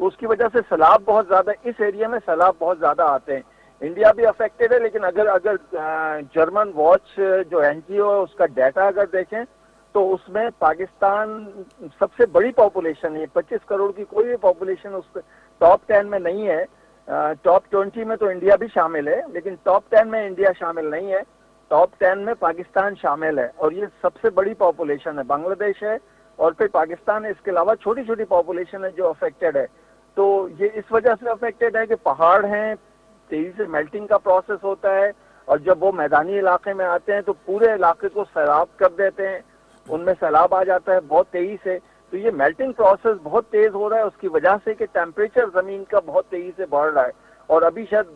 تو اس کی وجہ سے سیلاب بہت زیادہ اس ایریا میں سیلاب بہت زیادہ آتے ہیں. انڈیا بھی افیکٹڈ ہے, لیکن اگر جرمن واچ جو این جی او ہے اس کا ڈیٹا اگر دیکھیں تو اس میں پاکستان سب سے بڑی پاپولیشن ہے. 25 کروڑ کی کوئی بھی پاپولیشن اس ٹاپ 10 میں نہیں ہے. ٹاپ 20 میں تو انڈیا بھی شامل ہے, لیکن ٹاپ 10 میں انڈیا شامل نہیں ہے. ٹاپ 10 میں پاکستان شامل ہے, اور یہ سب سے بڑی پاپولیشن ہے. بنگلہ دیش ہے اور پھر پاکستان ہے. اس کے علاوہ چھوٹی چھوٹی پاپولیشن ہے جو افیکٹڈ ہے. تو یہ اس وجہ سے افیکٹڈ ہے کہ پہاڑ ہیں, تیزی سے میلٹنگ کا پروسیس ہوتا ہے, اور جب وہ میدانی علاقے میں آتے ہیں تو پورے علاقے کو سیراب کر دیتے ہیں. ان میں سیلاب آ جاتا ہے بہت تیزی سے. تو یہ میلٹنگ پروسیس بہت تیز ہو رہا ہے, اس کی وجہ سے کہ ٹیمپریچر زمین کا بہت تیزی سے بڑھ رہا ہے. اور ابھی شاید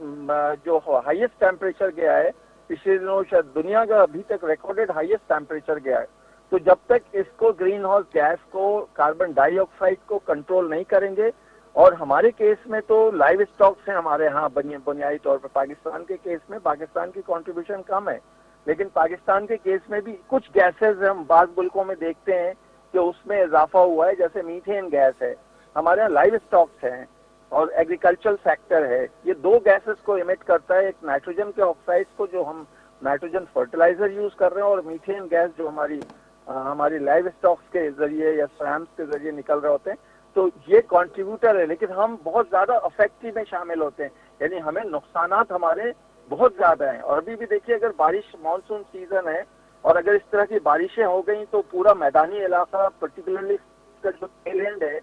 جو ہائیسٹ ٹیمپریچر گیا ہے پچھلے دنوں, شاید دنیا کا ابھی تک ریکارڈڈ ہائیسٹ ٹیمپریچر گیا ہے. تو جب تک اس کو گرین ہاؤس گیس کو, کاربن ڈائی آکسائڈ کو کنٹرول نہیں کریں گے, اور ہمارے کیس میں تو لائیو اسٹاکس ہیں ہمارے ہاں بنیادی طور پر. پاکستان کے کیس میں پاکستان کی کنٹریبیوشن کم ہے, لیکن پاکستان کے کیس میں بھی کچھ گیسز ہم بعض ملکوں میں دیکھتے ہیں کہ اس میں اضافہ ہوا ہے, جیسے میتھین گیس ہے. ہمارے یہاں لائیو اسٹاکس ہیں اور ایگریکلچر سیکٹر ہے. یہ دو گیسز کو ایمٹ کرتا ہے, ایک نائٹروجن کے آکسائڈس کو جو ہم نائٹروجن فرٹیلائزر یوز کر رہے ہیں, اور میتھین گیس جو ہماری لائیو اسٹاکس کے ذریعے یا سویمس کے ذریعے نکل رہے ہوتے ہیں. تو یہ کنٹریبیوٹر ہے, لیکن ہم بہت زیادہ افیکٹ میں شامل ہوتے ہیں. یعنی ہمیں نقصانات ہمارے بہت زیادہ ہیں. اور ابھی بھی دیکھیے, اگر بارش مانسون سیزن ہے اور اگر اس طرح کی بارشیں ہو گئیں تو پورا میدانی علاقہ, پرٹیکولرلی جو ٹیل اینڈ ہے,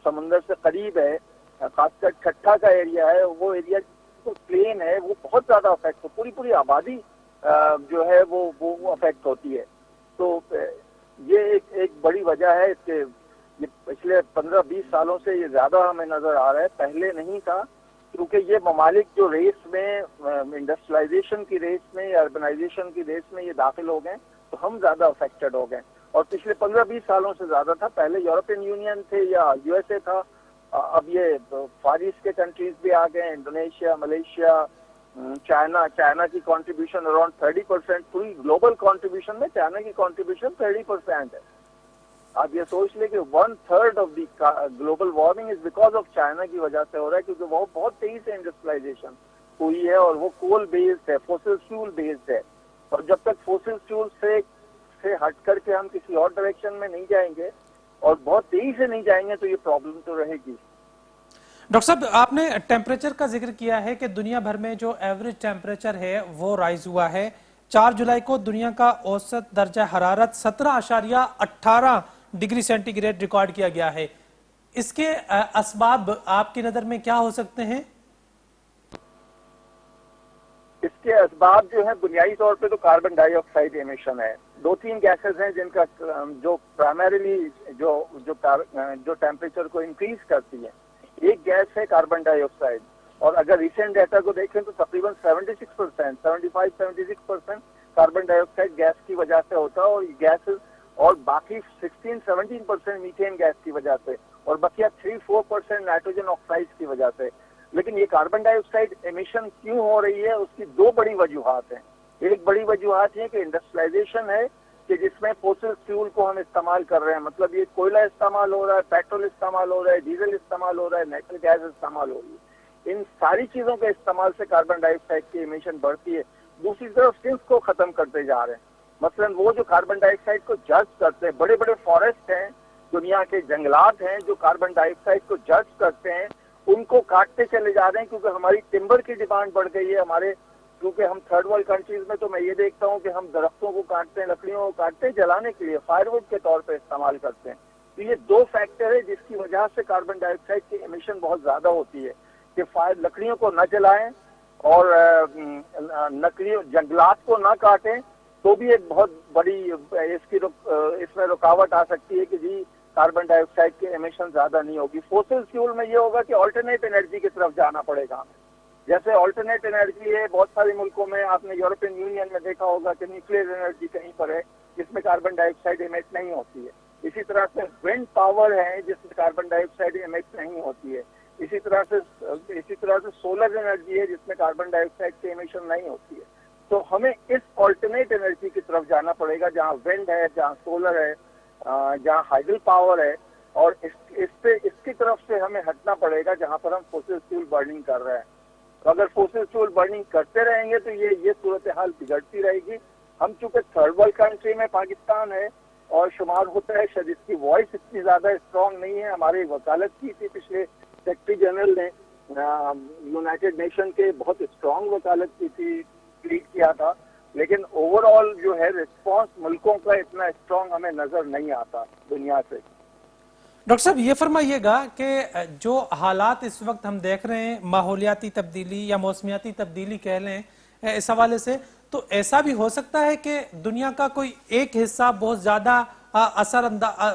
سمندر سے قریب ہے, خاص کر ٹھٹھا کا ایریا ہے, وہ ایریا جو پلین ہے وہ بہت زیادہ افیکٹ ہو, پوری آبادی جو ہے وہ افیکٹ ہوتی ہے. تو یہ ایک بڑی وجہ ہے اس کے. یہ پچھلے 15-20 سالوں سے یہ زیادہ ہمیں نظر آ رہا ہے, پہلے نہیں تھا, کیونکہ یہ ممالک جو ریس میں, انڈسٹریلائزیشن کی ریس میں یا اربنائزیشن کی ریس میں یہ داخل ہو گئے, تو ہم زیادہ افیکٹڈ ہو گئے. اور پچھلے 15-20 سالوں سے زیادہ تھا. پہلے یورپین یونین تھے یا یو ایس اے تھا, اب یہ فار ایسٹ کے کنٹریز بھی آ گئے, انڈونیشیا, ملیشیا, چائنا کی کنٹریبیوشن اراؤنڈ 30%. پوری گلوبل کنٹریبیوشن میں چائنا کی کنٹریبیوشن 30% ہے. آپ یہ سوچ لیں کہ 1/3 of the global warming is because of China کی وجہ سے ہو رہا ہے, کیونکہ وہ بہت تیزی سے انڈسٹریلائزیشن ہوئی ہے, اور وہ کول بیسڈ ہے, فوسل فیول بیسڈ ہے. اور جب تک فوسل فیول سے ہٹ کر کے ہم کسی اور ڈائریکشن میں نہیں جائیں گے, اور بہت تیزی سے نہیں جائیں گے, تو یہ پرابلم تو رہے گی. ڈاکٹر صاحب, آپ نے ٹیمپریچر کا ذکر کیا ہے کہ دنیا بھر میں جو ایوریج ٹیمپریچر ہے وہ رائز ہوا ہے. 4 جولائی کو دنیا کا اوسط درجہ حرارت 17.18 ڈگری سینٹی گریڈ ریکارڈ کیا گیا ہے. اس کے اسباب آپ کی نظر میں کیا ہو سکتے ہیں؟ اس کے اسباب جو ہیں بنیادی طور پہ تو کاربن ڈائی آکسائڈ ایمیشن ہے. 2-3 گیسز ہیں جن کا جو پرائمریلی جو ٹیمپریچر کو انکریز کرتی ہے. ایک گیس ہے کاربن ڈائی آکسائڈ, اور اگر ریسنٹ ڈیٹا کو دیکھیں تو تقریباً 75-76% کاربن ڈائی آکسائڈ گیس کی وجہ سے ہوتا ہے, اور یہ گیسز اور باقی 16-17% میتھین گیس کی وجہ سے, اور بقیہ 3-4% نائٹروجن آکسائڈ کی وجہ سے. لیکن یہ کاربن ڈائی آکسائڈ ایمیشن کیوں ہو رہی ہے, اس کی 2 بڑی وجوہات ہیں. ایک بڑی وجوہات یہ کہ انڈسٹریلائزیشن ہے, کہ جس میں فوسل فیول کو ہم استعمال کر رہے ہیں. مطلب یہ کوئلہ استعمال ہو رہا ہے, پیٹرول استعمال ہو رہا ہے, ڈیزل استعمال ہو رہا ہے, نیچرل گیس استعمال ہو رہی ہے. ان ساری چیزوں کے استعمال سے کاربن ڈائی آکسائڈ کی ایمیشن بڑھتی ہے. دوسری طرف سنس کو ختم کرتے جا رہے ہیں. مثلاً وہ جو کاربن ڈائی آکسائڈ کو جذب کرتے ہیں, بڑے بڑے فارسٹ ہیں, دنیا کے جنگلات ہیں جو کاربن ڈائی آکسائڈ کو جذب کرتے ہیں, ان کو کاٹتے چلے جا رہے ہیں, کیونکہ ہماری ٹمبر کی ڈیمانڈ بڑھ گئی ہے. کیونکہ ہم تھرڈ ورلڈ کنٹریز میں تو میں یہ دیکھتا ہوں کہ ہم درختوں کو کاٹتے ہیں, لکڑیوں کو کاٹتے ہیں, جلانے کے لیے فائر ووڈ کے طور پہ استعمال کرتے ہیں. تو یہ 2 فیکٹر ہے جس کی وجہ سے کاربن ڈائی آکسائڈ کی ایمیشن بہت زیادہ ہوتی ہے, کہ لکڑیوں کو نہ جلائیں اور جنگلات کو نہ کاٹیں, تو بھی ایک بہت بڑی اس میں رکاوٹ آ سکتی ہے کہ جی کاربن ڈائی آکسائڈ کی ایمیشن زیادہ نہیں ہوگی. فوسل فیول میں یہ ہوگا کہ آلٹرنیٹ انرجی کی طرف جانا پڑے گا. جیسے آلٹرنیٹ انرجی ہے بہت سارے ملکوں میں, آپ نے یورپین یونین میں دیکھا ہوگا کہ نیوکلیئر انرجی کہیں پر ہے جس میں کاربن ڈائی آکسائڈ ایمٹ نہیں ہوتی ہے. اسی طرح سے ونڈ پاور ہے جس میں کاربن ڈائی آکسائڈ ایمٹ نہیں ہوتی ہے. اسی طرح سے سولر انرجی ہے جس میں کاربن ڈائی آکسائڈ کی ایمیشن نہیں ہوتی ہے. تو ہمیں اس آلٹرنیٹ انرجی کی طرف جانا پڑے گا, جہاں ونڈ ہے, جہاں سولر ہے, جہاں ہائیڈل پاور ہے. اور اس کی طرف سے ہمیں ہٹنا پڑے گا جہاں پر ہم فوسل فیول برننگ کر رہے ہیں. تو اگر فوسل فیول برننگ کرتے رہیں گے تو یہ صورتحال بگڑتی رہے گی. ہم چونکہ تھرڈ ورلڈ کنٹری میں پاکستان ہے اور شمار ہوتا ہے، شاید اس کی وائس اتنی زیادہ اسٹرانگ نہیں ہے. ہماری وکالت کی تھی پچھلے سیکرٹری جنرل نے یونائٹڈ نیشن کے، بہت اسٹرانگ وکالت کی تھی، ٹویٹ کیا تھا، لیکن اوور آل جو ہے رسپانس ملکوں کا اتنا اسٹرانگ ہمیں نظر نہیں آتا دنیا سے. ڈاکٹر صاحب یہ فرمائیے گا کہ جو حالات اس وقت ہم دیکھ رہے ہیں، ماحولیاتی تبدیلی یا موسمیاتی تبدیلی کہہ لیں اس حوالے سے، تو ایسا بھی ہو سکتا ہے کہ دنیا کا کوئی ایک حصہ بہت زیادہ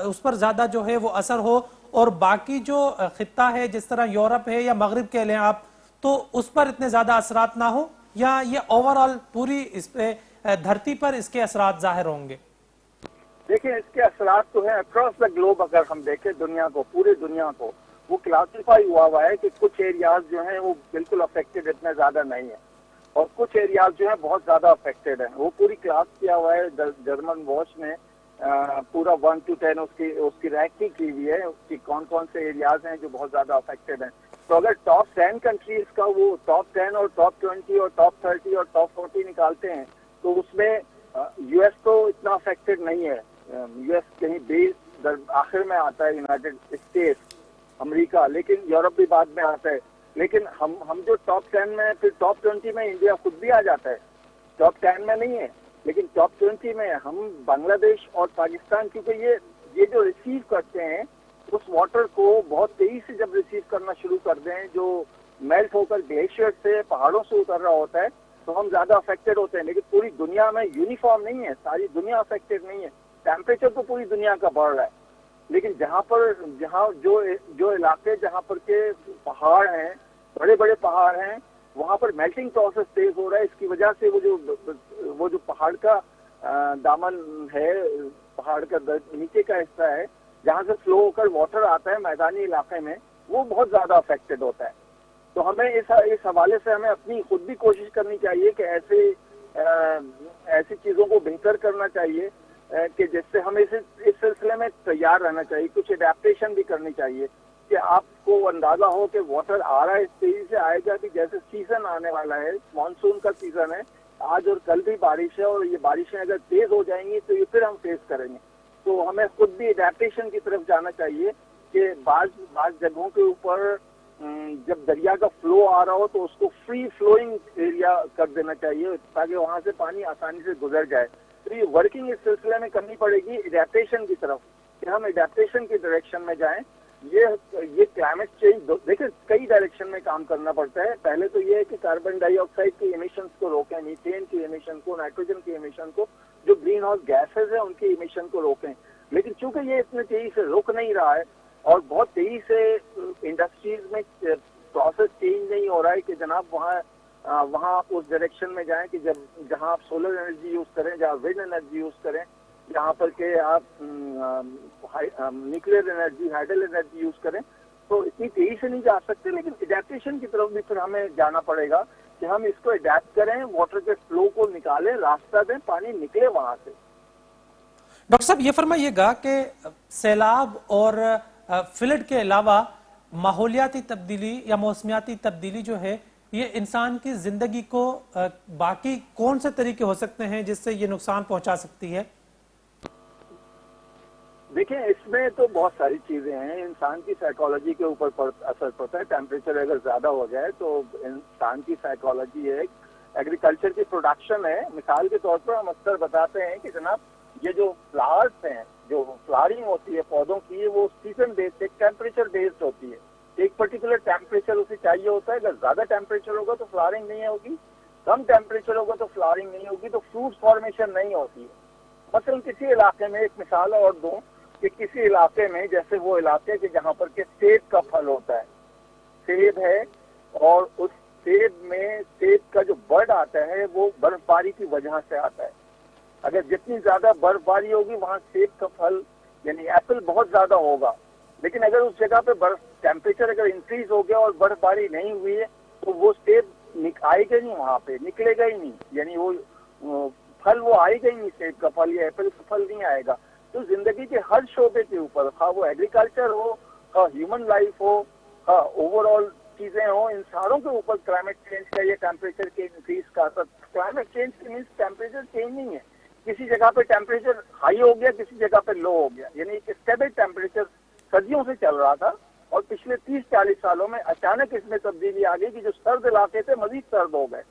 اس پر زیادہ جو ہے وہ اثر ہو، اور باقی جو خطہ ہے جس طرح یورپ ہے یا مغرب کہہ لیں آپ، تو اس پر اتنے زیادہ اثرات نہ ہو، یا یہ اوور آل پوری اس پہ دھرتی پر اس کے اثرات ظاہر ہوں گے؟ دیکھیں اس کے اثرات تو ہیں اکراس دا گلوب. اگر ہم دیکھیں دنیا کو، پورے دنیا کو، وہ کلاسیفائی ہوا ہے کہ کچھ ایریاز جو ہیں وہ بالکل افیکٹڈ اتنے زیادہ نہیں ہیں، اور کچھ ایریاز جو ہیں بہت زیادہ افیکٹڈ ہیں. وہ پوری کلاس کیا ہوا ہے جرمن واچ نے، پورا 1 to 10 اس کی رینکنگ کی ہوئی ہے، اس کی کون کون سے ایریاز ہیں جو بہت زیادہ افیکٹڈ ہیں. تو اگر ٹاپ 10 کنٹریز کا وہ ٹاپ 10 اور ٹاپ 20 اور ٹاپ 30 اور ٹاپ 40 نکالتے ہیں تو اس میں یو ایس تو اتنا افیکٹڈ نہیں ہے. یو ایس کہیں بیس آخر میں آتا ہے، یونائٹڈ اسٹیٹس، امریکہ، لیکن یورپ بھی بعد میں آتا ہے. لیکن ہم جو ٹاپ 10 میں، پھر ٹاپ 20 میں انڈیا خود بھی آ جاتا ہے. ٹاپ 10 میں نہیں ہے لیکن ٹاپ 20 میں ہم بنگلہ دیش اور پاکستان، کیونکہ یہ جو ریسیو کرتے ہیں اس واٹر کو بہت تیزی سے جب ریسیو کرنا شروع کر دیں، جو میلٹ ہو کر گلیشیئر سے، پہاڑوں سے اتر رہا ہوتا ہے، تو ہم زیادہ افیکٹڈ ہوتے ہیں. لیکن پوری دنیا میں یونیفارم نہیں ہے، ساری دنیا افیکٹڈ نہیں ہے. ٹیمپریچر تو پوری دنیا کا بڑھ رہا ہے، لیکن جہاں جو علاقے جہاں پر کے پہاڑ ہیں، بڑے بڑے پہاڑ ہیں، وہاں پر میلٹنگ پروسیس تیز ہو رہا ہے. اس کی وجہ سے وہ جو پہاڑ کا دامن ہے، پہاڑ کا نیچے کا حصہ ہے جہاں سے فلو ہو کر واٹر آتا ہے میدانی علاقے میں، وہ بہت زیادہ افیکٹڈ ہوتا ہے. تو ہمیں اس حوالے سے ہمیں اپنی خود بھی کوشش کرنی چاہیے کہ ایسی چیزوں کو بہتر کرنا چاہیے کہ جس سے ہمیں اس سلسلے میں تیار رہنا چاہیے. کچھ اڈیپٹیشن بھی کرنی چاہیے کہ آپ کو اندازہ ہو کہ واٹر آ رہا ہے، اس تیزی سے آئے گا کہ جیسے سیزن آنے والا ہے، مانسون کا سیزن ہے، آج اور کل بھی بارش ہے، اور یہ بارشیں اگر تیز ہو جائیں گی تو یہ پھر ہم فیس کریں گے. تو ہمیں خود بھی اڈیپٹیشن کی طرف جانا چاہیے کہ بعض جگہوں کے اوپر جب دریا کا فلو آ رہا ہو تو اس کو فری فلوئنگ ایریا کر دینا چاہیے تاکہ وہاں سے پانی آسانی سے گزر جائے. تو یہ ورکنگ اس سلسلے میں کرنی پڑے گی اڈیپٹیشن کی طرف، کہ ہم اڈیپٹیشن کی ڈائریکشن میں جائیں. یہ کلائمیٹ چینج دیکھیں کئی ڈائریکشن میں کام کرنا پڑتا ہے. پہلے تو یہ ہے کہ کاربن ڈائی آکسائڈ کی ایمیشنز کو روکیں، میتھین کی ایمیشن کو، نائٹروجن کی ایمیشن کو، جو گرین ہاؤس گیسز ہیں ان کی ایمیشن کو روکیں. لیکن چونکہ یہ اتنی تیزی سے رک نہیں رہا ہے اور بہت تیزی سے انڈسٹریز میں پروسیس چینج نہیں ہو رہا ہے کہ جناب وہاں اس ڈائریکشن میں جائیں کہ جہاں آپ سولر انرجی یوز کریں، جہاں ونڈ انرجی یوز کریں، جہاں پر کہ آپ nuclear energy, hydel energy use کریں. تو اتنی تیزی سے نہیں جا سکتے، لیکن اڈیپٹیشن کی طرف بھی پھر ہمیں جانا پڑے گا کہ ہم اس کو اڈیپٹ کریں، واٹر کے فلو کو نکالیں، راستہ دیں، پانی نکلے وہاں سے. ڈاکٹر صاحب یہ فرمائیے گا کہ سیلاب اور فلڈ کے علاوہ ماحولیاتی تبدیلی یا موسمیاتی تبدیلی جو ہے یہ انسان کی زندگی کو باقی کون سے طریقے ہو سکتے ہیں جس سے یہ نقصان پہنچا سکتی ہے؟ دیکھیں اس میں تو بہت ساری چیزیں ہیں. انسان کی سائیکالوجی کے اوپر اثر پڑتا ہے. ٹیمپریچر اگر زیادہ ہو جائے تو انسان کی سائیکالوجی ہے. ایگریکلچر کی پروڈکشن ہے. مثال کے طور پر ہم اکثر بتاتے ہیں کہ جناب یہ جو فلاورز ہیں، جو فلارنگ ہوتی ہے پودوں کی، وہ سیزن بیسڈ، ایک ٹیمپریچر بیسڈ ہوتی ہے. ایک پرٹیکولر ٹیمپریچر اسے چاہیے ہوتا ہے. اگر زیادہ ٹیمپریچر ہوگا تو فلارنگ نہیں ہوگی، کم ٹیمپریچر ہوگا تو فلارنگ نہیں ہوگی، تو فروٹ فارمیشن نہیں ہوتی ہے. مثلا کسی علاقے میں، ایک مثال اور دوں کہ کسی علاقے میں، جیسے وہ علاقے کہ جہاں پر کہ سیب کا پھل ہوتا ہے، سیب ہے، اور اس سیب میں سیب کا جو برڈ آتا ہے وہ برف باری کی وجہ سے آتا ہے. اگر جتنی زیادہ برف باری ہوگی وہاں سیب کا پھل یعنی ایپل بہت زیادہ ہوگا. لیکن اگر اس جگہ پہ ٹیمپریچر اگر انکریز ہو گیا اور برف باری نہیں ہوئی ہے تو وہ سیب آئے گا نہیں، وہاں پہ نکلے گا ہی نہیں، یعنی وہ پھل وہ آئے گا ہی نہیں، سیب کا پھل یا ایپل کا پھل نہیں آئے گا. تو زندگی کے ہر شعبے کے اوپر، خواہ وہ ایگریکلچر ہو، خواہ ہیومن لائف ہو، خواہ اوور آل چیزیں ہوں، ان ساروں کے اوپر کلائمیٹ چینج کا، یہ ٹیمپریچر کے انکریز کا اثر. کلائمیٹ چینج کے مینس ٹیمپریچر چینج نہیں ہے. کسی جگہ پہ ٹیمپریچر ہائی ہو گیا، کسی جگہ پہ لو ہو گیا، یعنی ایک اسٹیبل ٹیمپریچر صدیوں سے چل رہا تھا، اور پچھلے 30-40 سالوں میں اچانک اس میں تبدیلی آ گئی کہ جو سرد علاقے تھے مزید سرد ہو گئے،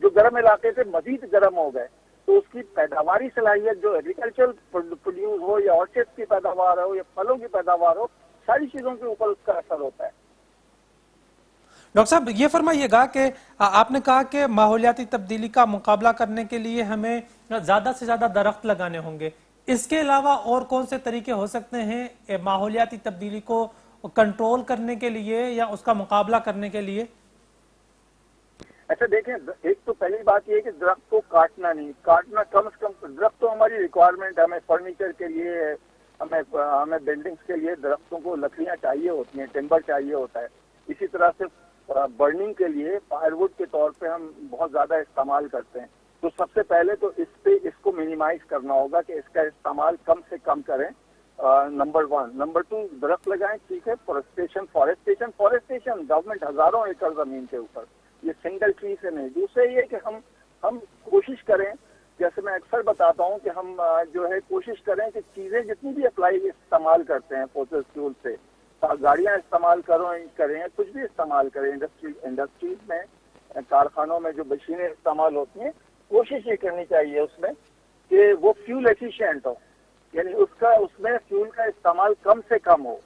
جو گرم علاقے تھے مزید گرم ہو گئے. تو اس کی پیداواری صلاحیت، جو ایگریکلچر پروڈیوس ہو یا آرچڈ کی پیداوار ہو یا پھلوں کی پیداوار ہو، ساری چیزوں کے اوپر اس کا اثر ہوتا ہے. ڈاکٹر صاحب یہ فرمائیے گا کہ آپ نے کہا کہ ماحولیاتی تبدیلی کا مقابلہ کرنے کے لیے ہمیں زیادہ سے زیادہ درخت لگانے ہوں گے. اس کے علاوہ اور کون سے طریقے ہو سکتے ہیں ماحولیاتی تبدیلی کو کنٹرول کرنے کے لیے یا اس کا مقابلہ کرنے کے لیے؟ اچھا دیکھیں، ایک تو پہلی بات یہ ہے کہ درخت کو کاٹنا نہیں، کاٹنا کم سے کم. درخت تو ہماری ریکوائرمنٹ ہے، ہمیں فرنیچر کے لیے، ہمیں بلڈنگز کے لیے درختوں کو لکڑیاں چاہیے ہوتی ہیں، ٹمبر چاہیے ہوتا ہے. اسی طرح سے برننگ کے لیے فائر ووڈ کے طور پہ ہم بہت زیادہ استعمال کرتے ہیں. تو سب سے پہلے تو اس کو منیمائز کرنا ہوگا کہ اس کا استعمال کم سے کم کریں. نمبر 1. نمبر 2، درخت لگائیں، ٹھیک ہے. فارسٹیشن گورنمنٹ ہزاروں ایکڑ زمین کے اوپر، یہ سنگل ٹری سے نہیں. دوسرے یہ کہ ہم کوشش کریں، جیسے میں اکثر بتاتا ہوں کہ ہم جو ہے کوشش کریں کہ چیزیں جتنی بھی استعمال کرتے ہیں فوسل فیول سے، گاڑیاں استعمال کریں، کچھ بھی استعمال کریں، انڈسٹریز میں، کارخانوں میں جو مشینیں استعمال ہوتی ہیں، کوشش یہ کرنی چاہیے اس میں کہ وہ فیول ایفیشینٹ ہو، یعنی اس میں فیول کا استعمال کم سے کم ہو.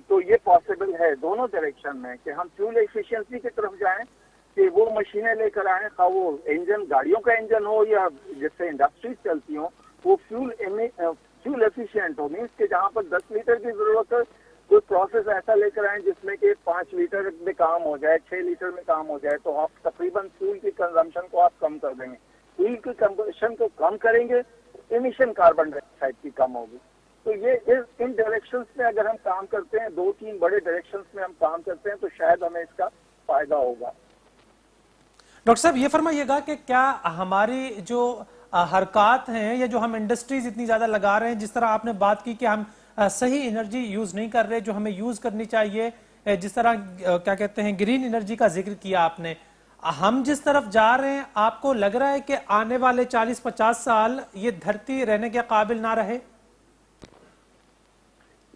تو یہ پاسبل ہے دونوں ڈائریکشن میں کہ ہم فیول ایفیشنسی کی طرف جائیں، کہ وہ مشینیں لے کر آئیں، خواہ وہ انجن، گاڑیوں کا انجن ہو یا جس سے انڈسٹریز چلتی ہوں، وہ فیول ایفیشینٹ ہو. مینس کہ جہاں پر 10 لیٹر کی ضرورت ہے، کوئی پروسیس ایسا لے کر آئیں جس میں کہ 5 لیٹر میں کام ہو جائے، 6 لیٹر میں کام ہو جائے. تو آپ تقریباً فیول کی کنزمپشن کو آپ کم کر دیں گے. فیول کی کنزمپشن کو کم کریں گے، ایمیشن کاربن ڈائی آکسائڈ کی کم ہوگی. تو یہ ان ڈائریکشنز میں اگر ہم کام کرتے ہیں، 2-3 بڑے ڈائریکشنز میں ہم کام کرتے ہیں، تو شاید ہمیں اس کا فائدہ ہوگا. ڈاکٹر صاحب یہ فرمائیے گا کہ کیا ہماری جو حرکات ہیں یا جو ہم انڈسٹریز اتنی زیادہ لگا رہے ہیں، جس طرح آپ نے بات کی کہ ہم صحیح انرجی یوز نہیں کر رہے جو ہمیں یوز کرنی چاہیے، جس طرح کیا کہتے ہیں گرین انرجی کا ذکر کیا آپ نے، ہم جس طرف جا رہے ہیں، آپ کو لگ رہا ہے کہ آنے والے 40-50 سال یہ دھرتی رہنے کے قابل نہ رہے؟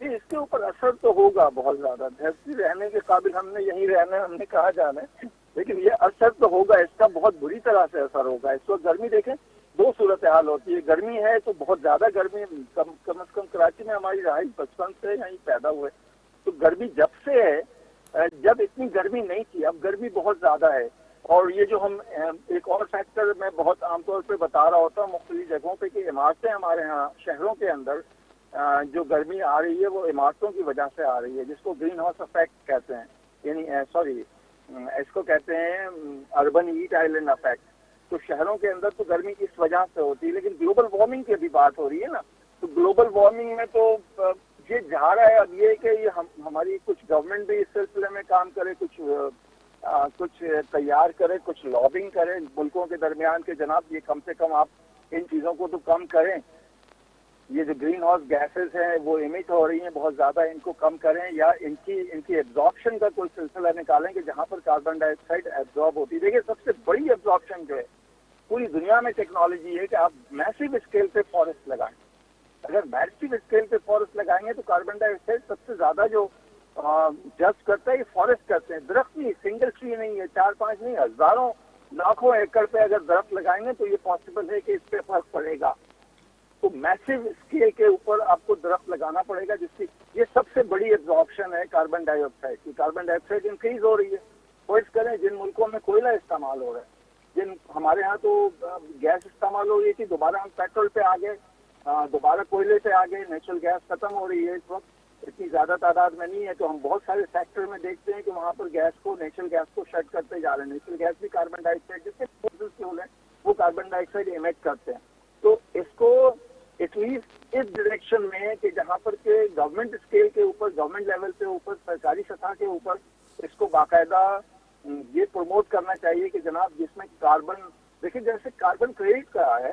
اس کے اوپر اثر تو ہوگا بہت زیادہ. دھرتی رہنے کے قابل ہم نے یہیں رہنا ہے، ہم نے کہاں جانا ہے، لیکن یہ اثر تو ہوگا، اس کا بہت بری طرح سے اثر ہوگا. اس وقت گرمی دیکھیں، 2 صورتحال ہوتی ہے. گرمی ہے تو بہت زیادہ گرمی، کم از کم کراچی میں ہماری رہائش بچپن سے یہیں پیدا ہوئے، تو گرمی جب سے ہے، جب اتنی گرمی نہیں تھی، اب گرمی بہت زیادہ ہے. اور یہ جو ہم ایک اور فیکٹر میں بہت عام طور پہ بتا رہا ہوتا ہوں مختلف جگہوں پہ، کہ عمارتیں ہمارے ہاں شہروں کے اندر جو گرمی آ رہی ہے وہ عمارتوں کی وجہ سے آ رہی ہے، جس کو گرین ہاؤس افیکٹ کہتے ہیں، یعنی اس کو کہتے ہیں اربن ہیٹ آئلینڈ افیکٹ. تو شہروں کے اندر تو گرمی اس وجہ سے ہوتی ہے، لیکن گلوبل وارمنگ کی بھی بات ہو رہی ہے نا. تو گلوبل وارمنگ میں تو یہ جا رہا ہے اب یہ کہ یہ ہماری کچھ گورنمنٹ بھی اس سلسلے میں کام کرے، کچھ تیار کرے، کچھ لابنگ کرے ملکوں کے درمیان کہ جناب یہ کم سے کم آپ ان چیزوں کو تو کم کریں. یہ جو گرین ہاؤس گیسز ہیں وہ ایمٹ ہو رہی ہیں بہت زیادہ، ان کو کم کریں، یا ان کی ایبزارپشن کا کوئی سلسلہ نکالیں کہ جہاں پر کاربن ڈائی آکسائڈ ایبزارب ہوتی ہے. دیکھیے سب سے بڑی ایبزارپشن جو ہے پوری دنیا میں ٹیکنالوجی ہے کہ آپ میسو اسکیل پہ فارسٹ لگائیں. اگر میسو اسکیل پہ فارسٹ لگائیں گے تو کاربن ڈائی آکسائڈ سب سے زیادہ جو جذب کرتا ہے یہ فارسٹ کرتے ہیں. درخت نہیں، سنگل ٹری نہیں ہے، 4-5 نہیں، ہزاروں لاکھوں ایکڑ پہ اگر درخت لگائیں گے تو یہ پاسبل ہے کہ اس پہ فرق پڑے گا. تو میسو اسکیل کے اوپر آپ کو درخت لگانا پڑے گا، جس کی یہ سب سے بڑی ایبزارپشن ہے کاربن ڈائی آکسائڈ کی. کاربن ڈائی آکسائڈ انکریز ہو رہی ہے. فرض کریں جن ملکوں میں کوئلہ استعمال ہو رہا ہے، ہمارے ہاں تو گیس استعمال ہو رہی تھی، دوبارہ ہم پیٹرول پہ آ گئے، دوبارہ کوئلے پہ آ گئے، نیچرل گیس ختم ہو رہی ہے اس وقت، اتنی زیادہ تعداد میں نہیں ہے. تو ہم بہت سارے سیکٹر میں دیکھتے ہیں کہ وہاں پر نیچرل گیس کو شٹ کرتے جا رہے ہیں. نیچرل گیس بھی کاربن ڈائی آکسائڈ جس کے فوسل فیول ہیں وہ کاربن ڈائی آکسائڈ ایمٹ کرتے ہیں. تو اس کو ایٹ لیسٹ اس ڈائریکشن میں کہ جہاں پر کہ گورنمنٹ اسکیل کے اوپر، گورنمنٹ لیول کے اوپر، سرکاری سطح کے اوپر اس کو باقاعدہ یہ پروموٹ کرنا چاہیے کہ جناب جس میں کاربن، دیکھیں جیسے کاربن کریڈٹ کا ہے،